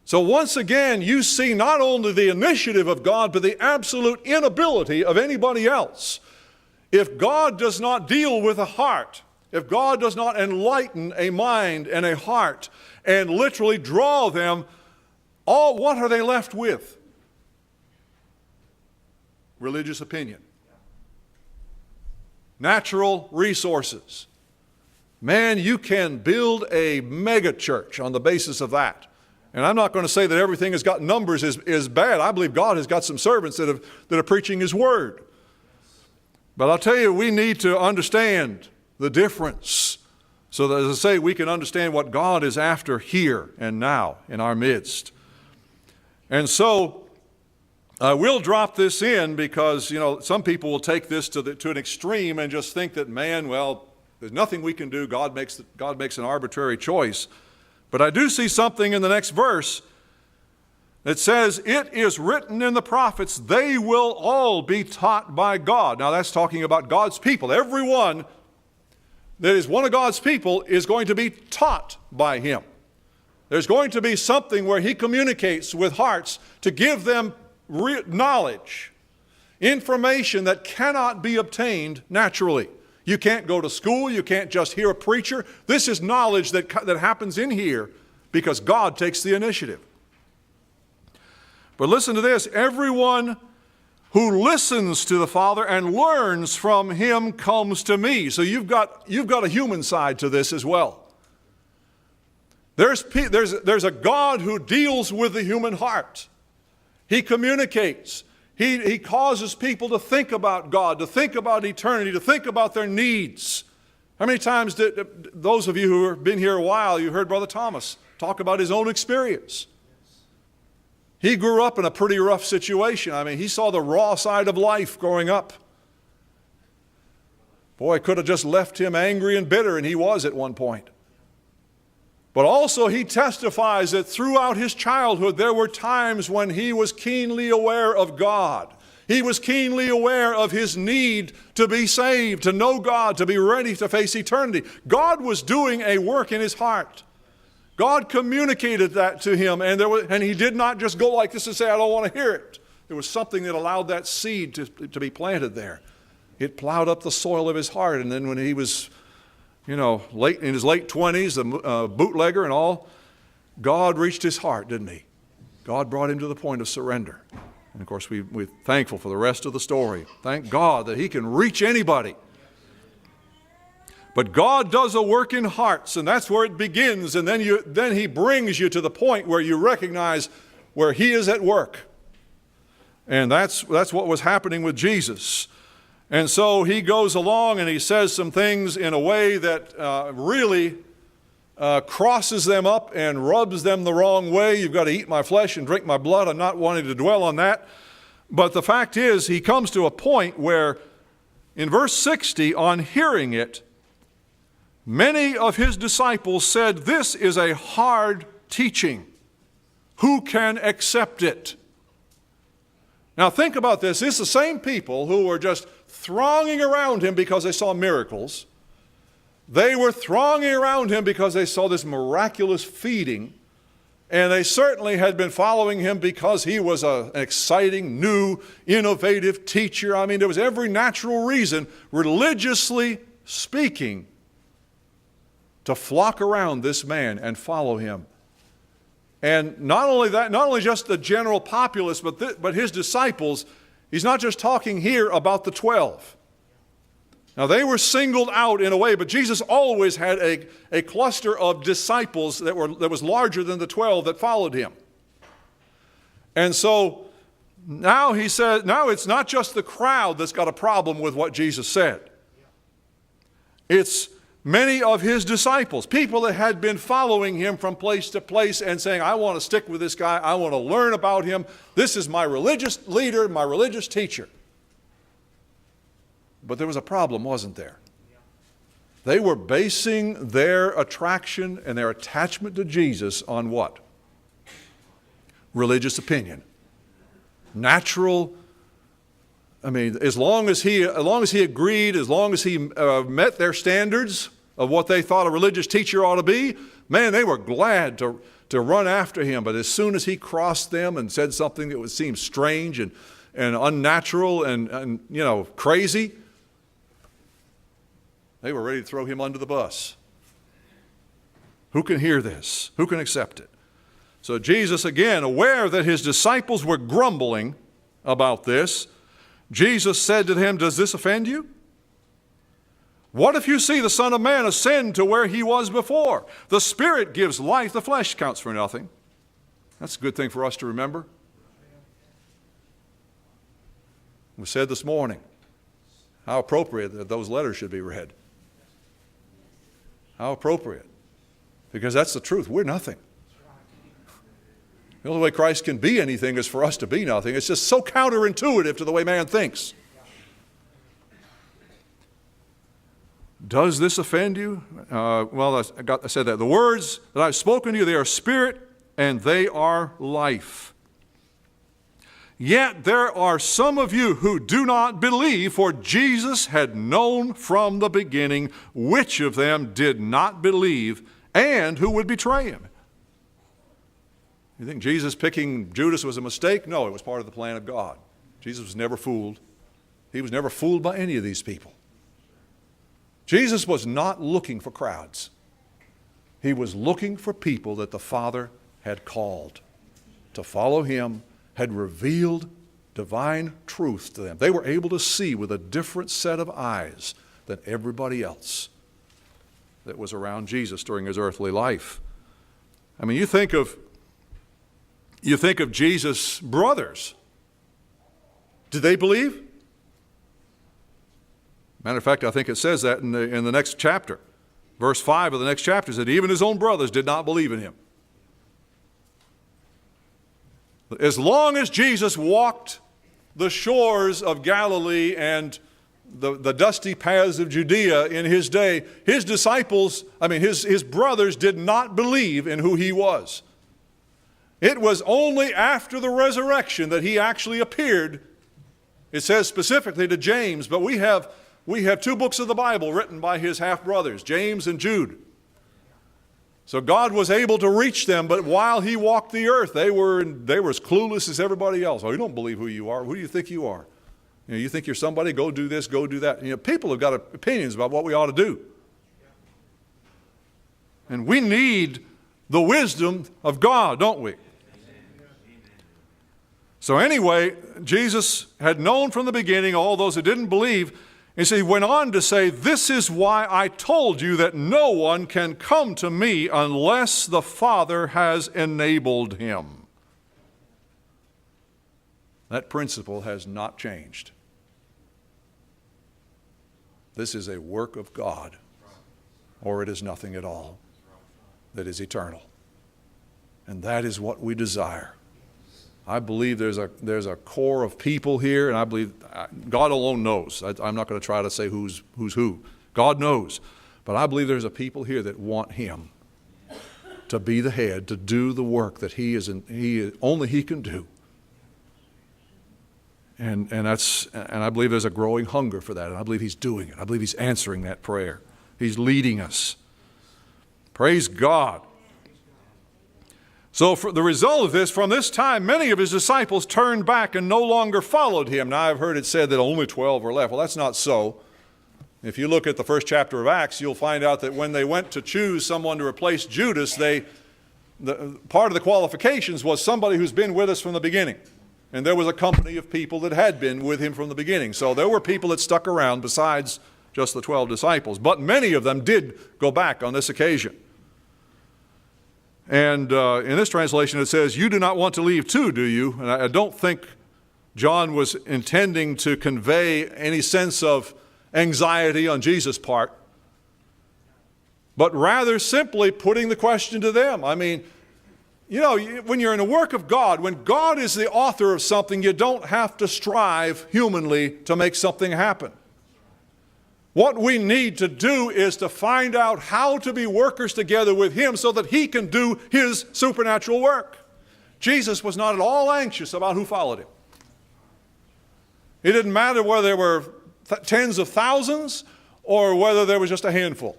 So once again, you see not only the initiative of God, but the absolute inability of anybody else. If God does not deal with a heart, if God does not enlighten a mind and a heart and literally draw them, what are they left with? Religious opinion. Natural resources. Man, you can build a mega church on the basis of that. And I'm not going to say that everything has got numbers is bad. I believe God has got some servants that are preaching His Word. But I'll tell you, we need to understand the difference so that, as I say, we can understand what God is after here and now in our midst. And so I will drop this in because, some people will take this to an extreme and just think that, man, well, there's nothing we can do. God makes an arbitrary choice. But I do see something in the next verse that says, it is written in the prophets, they will all be taught by God. Now that's talking about God's people. Everyone that is one of God's people is going to be taught by Him. There's going to be something where He communicates with hearts to give them knowledge, information that cannot be obtained naturally. You can't go to school. You can't just hear a preacher. This is knowledge that happens in here because God takes the initiative. But listen to this. Everyone who listens to the Father and learns from Him comes to me. So you've got a human side to this as well. There's a God who deals with the human heart. He communicates. He causes people to think about God, to think about eternity, to think about their needs. How many times did those of you who have been here a while, you heard Brother Thomas talk about his own experience? He grew up in a pretty rough situation. I mean, he saw the raw side of life growing up. Boy, it could have just left him angry and bitter, and he was at one point. But also he testifies that throughout his childhood there were times when he was keenly aware of God. He was keenly aware of his need to be saved, to know God, to be ready to face eternity. God was doing a work in his heart. God communicated that to him, and he did not just go like this and say, I don't want to hear it. There was something that allowed that seed to be planted there. It plowed up the soil of his heart, and then when he was late in his late 20s, the bootlegger and all, God reached his heart, didn't He? God brought him to the point of surrender. And of course, we're thankful for the rest of the story. Thank God that He can reach anybody. But God does a work in hearts, and that's where it begins. And then He brings you to the point where you recognize where He is at work. And that's what was happening with Jesus. And so He goes along and He says some things in a way that really crosses them up and rubs them the wrong way. You've got to eat my flesh and drink my blood. I'm not wanting to dwell on that. But the fact is, He comes to a point where in verse 60, on hearing it, many of His disciples said, this is a hard teaching. Who can accept it? Now think about this. It's the same people who were just thronging around Him because they saw miracles. They were thronging around Him because they saw this miraculous feeding. And they certainly had been following Him because He was an exciting, new, innovative teacher. I mean, there was every natural reason, religiously speaking, to flock around this man and follow Him. And not only that, not only just the general populace, but His disciples. He's not just talking here about the 12. Now, they were singled out in a way, but Jesus always had a cluster of disciples that was larger than the 12 that followed Him. And so now He said, now it's not just the crowd that's got a problem with what Jesus said. It's many of His disciples, people that had been following Him from place to place and saying, I want to stick with this guy. I want to learn about him. This is my religious leader, my religious teacher. But there was a problem, wasn't there? They were basing their attraction and their attachment to Jesus on what? Religious opinion. Natural. I mean, as long as he agreed, as long as he met their standards of what they thought a religious teacher ought to be, man, they were glad to run after him. But as soon as he crossed them and said something that would seem strange and unnatural and crazy, they were ready to throw him under the bus. Who can hear this? Who can accept it? So Jesus, again, aware that his disciples were grumbling about this, Jesus said to them, "Does this offend you? What if you see the Son of Man ascend to where he was before? The Spirit gives life, the flesh counts for nothing." That's a good thing for us to remember. We said this morning how appropriate that those letters should be read. How appropriate. Because that's the truth. We're nothing. The only way Christ can be anything is for us to be nothing. It's just so counterintuitive to the way man thinks. Does this offend you? I said that. The words that I've spoken to you, they are spirit and they are life. Yet there are some of you who do not believe, for Jesus had known from the beginning which of them did not believe and who would betray him. You think Jesus picking Judas was a mistake? No, it was part of the plan of God. Jesus was never fooled. He was never fooled by any of these people. Jesus was not looking for crowds. He was looking for people that the Father had called to follow him, had revealed divine truth to them. They were able to see with a different set of eyes than everybody else that was around Jesus during his earthly life. I mean, you think of Jesus' brothers. Did they believe? Matter of fact, I think it says that in the next chapter. Verse 5 of the next chapter said, even his own brothers did not believe in him. As long as Jesus walked the shores of Galilee and the dusty paths of Judea in his day, his disciples, his brothers did not believe in who he was. It was only after the resurrection that he actually appeared. It says specifically to James, but we have 2 books of the Bible written by his half-brothers, James and Jude. So God was able to reach them, but while he walked the earth, they were as clueless as everybody else. Oh, you don't believe who you are. Who do you think you are? You think you're somebody, go do this, go do that. People have got opinions about what we ought to do. And we need the wisdom of God, don't we? So anyway, Jesus had known from the beginning all those who didn't believe. And so he went on to say, this is why I told you that no one can come to me unless the Father has enabled him. That principle has not changed. This is a work of God, or it is nothing at all that is eternal. And that is what we desire. I believe there's a core of people here, and I believe God alone knows. I'm not going to try to say who's who. God knows. But I believe there's a people here that want him to be the head, to do the work that only he can do. And I believe there's a growing hunger for that, and I believe he's doing it. I believe he's answering that prayer. He's leading us. Praise God. So for the result of this, from this time, many of his disciples turned back and no longer followed him. Now, I've heard it said that only 12 were left. Well, that's not so. If you look at the first chapter of Acts, you'll find out that when they went to choose someone to replace Judas, part of the qualifications was somebody who's been with us from the beginning. And there was a company of people that had been with him from the beginning. So there were people that stuck around besides just the 12 disciples. But many of them did go back on this occasion. And in this translation it says, you do not want to leave too, do you? And I don't think John was intending to convey any sense of anxiety on Jesus' part, but rather simply putting the question to them. I mean, when you're in a work of God, when God is the author of something, you don't have to strive humanly to make something happen. What we need to do is to find out how to be workers together with him so that he can do his supernatural work. Jesus was not at all anxious about who followed him. It didn't matter whether there were tens of thousands or whether there was just a handful.